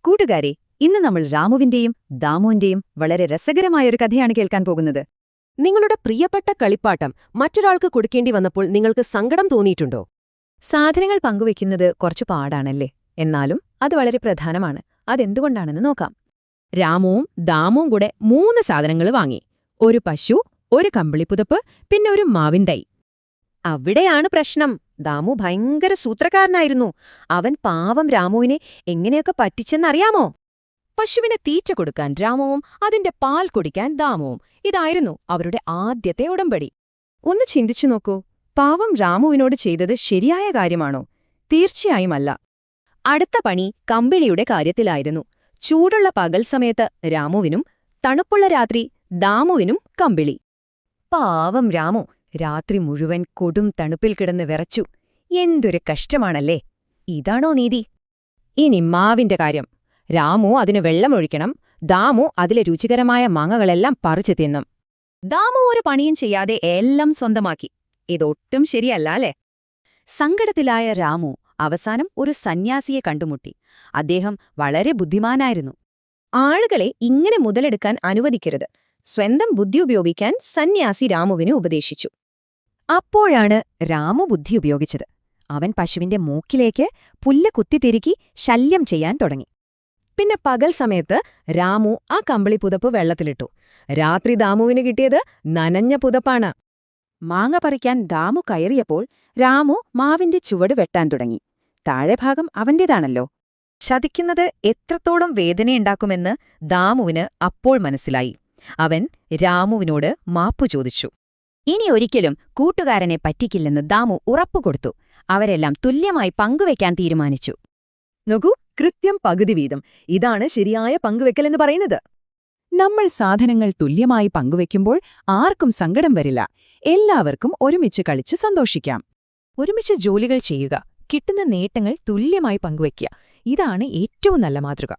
കൂട്ടുകാരെ, ഇന്ന് നമ്മൾ രാമുവിന്റെയും ദാമുവിന്റെയും വളരെ രസകരമായൊരു കഥയാണ് കേൾക്കാൻ പോകുന്നത്. നിങ്ങളുടെ പ്രിയപ്പെട്ട കളിപ്പാട്ടം മറ്റൊരാൾക്ക് കൊടുക്കേണ്ടി വന്നപ്പോൾ നിങ്ങൾക്ക് സങ്കടം തോന്നിയിട്ടുണ്ടോ? സാധനങ്ങൾ പങ്കുവെക്കുന്നത് കുറച്ചു പാടാണല്ലേ, എന്നാലും അത് വളരെ പ്രധാനമാണ്. അതെന്തുകൊണ്ടാണെന്ന് നോക്കാം. രാമുവും ദാമുവും കൂടെ 3 സാധനങ്ങൾ വാങ്ങി. ഒരു പശു, ഒരു കമ്പിളിപ്പുതപ്പ്, പിന്നെ ഒരു മാവിൻ തൈ. അവിടെയാണ് പ്രശ്നം. ദാമു ഭയങ്കര സൂത്രക്കാരനായിരുന്നു. അവൻ പാവം രാമുവിനെ എങ്ങനെയൊക്കെ പറ്റിച്ചെന്നറിയാമോ? പശുവിന് തീറ്റ കൊടുക്കാൻ രാമുവും അതിന്റെ പാൽ കുടിക്കാൻ ദാമുവും. ഇതായിരുന്നു അവരുടെ ആദ്യത്തെ ഉടമ്പടി. ഒന്ന് ചിന്തിച്ചു നോക്കൂ, പാവം രാമുവിനോട് ചെയ്തത് ശരിയായ കാര്യമാണോ? തീർച്ചയായും അല്ല. അടുത്ത പണി കമ്പിളിയുടെ കാര്യത്തിലായിരുന്നു. ചൂടുള്ള പകൽ സമയത്ത് രാമുവിനും തണുപ്പുള്ള രാത്രി ദാമുവിനും കമ്പിളി. പാവം രാമു രാത്രി മുഴുവൻ കൊടും തണുപ്പിൽ കിടന്ന് വിറച്ചു. എന്തൊരു കഷ്ടമാണല്ലേ! ഇതാണോ നീതി? ഇനി മാവിന്റെ കാര്യം. രാമു അതിന് വെള്ളമൊഴിക്കണം, ദാമു അതിലെ രുചികരമായ മാങ്ങകളെല്ലാം പറിച്ചു തിന്നും. ദാമു ഒരു പണിയും ചെയ്യാതെ എല്ലാം സ്വന്തമാക്കി. ഇതൊട്ടും ശരിയല്ല അല്ലേ? സങ്കടത്തിലായ രാമു അവസാനം ഒരു സന്യാസിയെ കണ്ടുമുട്ടി. അദ്ദേഹം വളരെ ബുദ്ധിമാനായിരുന്നു. ആളുകളെ ഇങ്ങനെ മുതലെടുക്കാൻ അനുവദിക്കരുത്. സ്വന്തം ബുദ്ധി ഉപയോഗിക്കാൻ സന്യാസി രാമുവിന് ഉപദേശിച്ചു. അപ്പോഴാണ് രാമു ബുദ്ധി ഉപയോഗിച്ചത്. അവൻ പശുവിന്റെ മൂക്കിലേക്ക് പുല്ല് കുത്തിത്തിരുക്കി ശല്യം ചെയ്യാൻ തുടങ്ങി. പിന്നെ പകൽ സമയത്ത് രാമു ആ കമ്പിളിപ്പുതപ്പ് വെള്ളത്തിലിട്ടു. രാത്രി ദാമുവിന് കിട്ടിയത് നനഞ്ഞ പുതപ്പാണ്. മാങ്ങ പറിക്കാൻ ദാമു കയറിയപ്പോൾ രാമു മാവിന്റെ ചുവട് വെട്ടാൻ തുടങ്ങി. താഴെഭാഗം അവന്റേതാണല്ലോ. ചതിക്കുന്നത് എത്രത്തോളം വേദനയുണ്ടാക്കുമെന്ന് ദാമുവിന് അപ്പോൾ മനസ്സിലായി. അവൻ രാമുവിനോട് മാപ്പു ചോദിച്ചു. ഇനി ഒരിക്കലും കൂട്ടുകാരനെ പറ്റിക്കില്ലെന്ന് ദാമു ഉറപ്പുകൊടുത്തു. അവരെല്ലാം തുല്യമായി പങ്കുവെക്കാൻ തീരുമാനിച്ചു. നോക്കൂ, കൃത്യം പകുതി വീതം. ഇതാണ് ശരിയായ പങ്കുവെക്കലെന്ന് പറയുന്നത്. നമ്മൾ സാധനങ്ങൾ തുല്യമായി പങ്കുവെക്കുമ്പോൾ ആർക്കും സങ്കടം വരില്ല. എല്ലാവർക്കും ഒരുമിച്ച് കളിച്ച് സന്തോഷിക്കാം. ഒരുമിച്ച് ജോലികൾ ചെയ്യുക, കിട്ടുന്ന നേട്ടങ്ങൾ തുല്യമായി പങ്കുവെക്കുക. ഇതാണ് ഏറ്റവും നല്ല മാതൃക.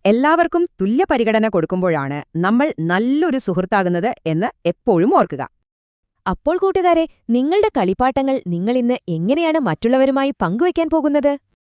എല്ലാവർക്കും തുല്യ പരിഗണന കൊടുക്കുമ്പോഴാണ് നമ്മൾ നല്ലൊരു സുഹൃത്താകുന്നത് എന്ന് എപ്പോഴും ഓർക്കുക. അപ്പോൾ കൂട്ടുകാരെ, നിങ്ങളുടെ കളിപ്പാട്ടങ്ങൾ നിങ്ങളിന്ന് എങ്ങനെയാണ് മറ്റുള്ളവരുമായി പങ്കുവെക്കാൻ പോകുന്നത്?